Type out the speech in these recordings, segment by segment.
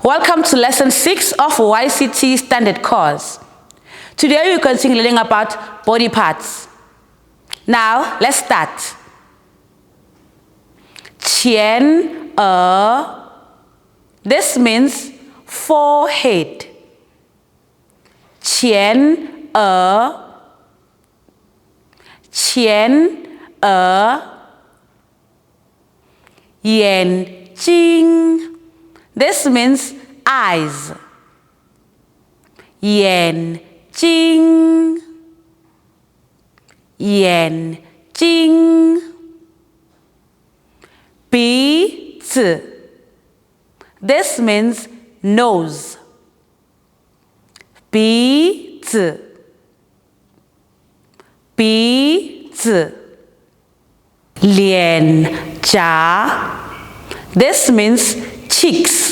Welcome to Lesson 6 of YCT Standard Course. Today we continue learning about body parts. Now, let's start. 前额 This means forehead. 前额眼睛 This means eyes. 眼睛鼻子 This means nose. 鼻子脸颊 This means cheeks.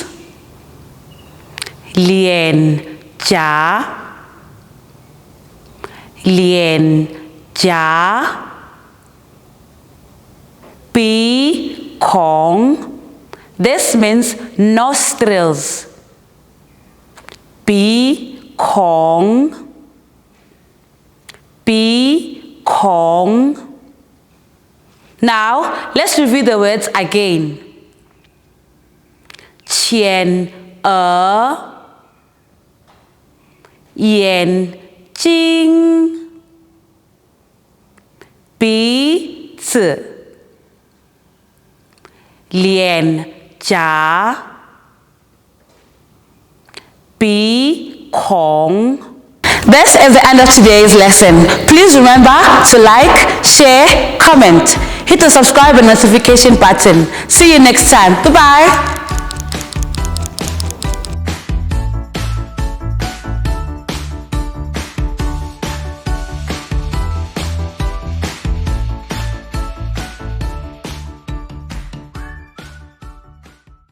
脸颊鼻孔 This means nostrils. 鼻孔Now, let's review the words again. 前额眼睛鼻子脸颊鼻孔 This is the end of today's lesson. Please remember to like, share, comment. Hit the subscribe and notification button. See you next time. Goodbye.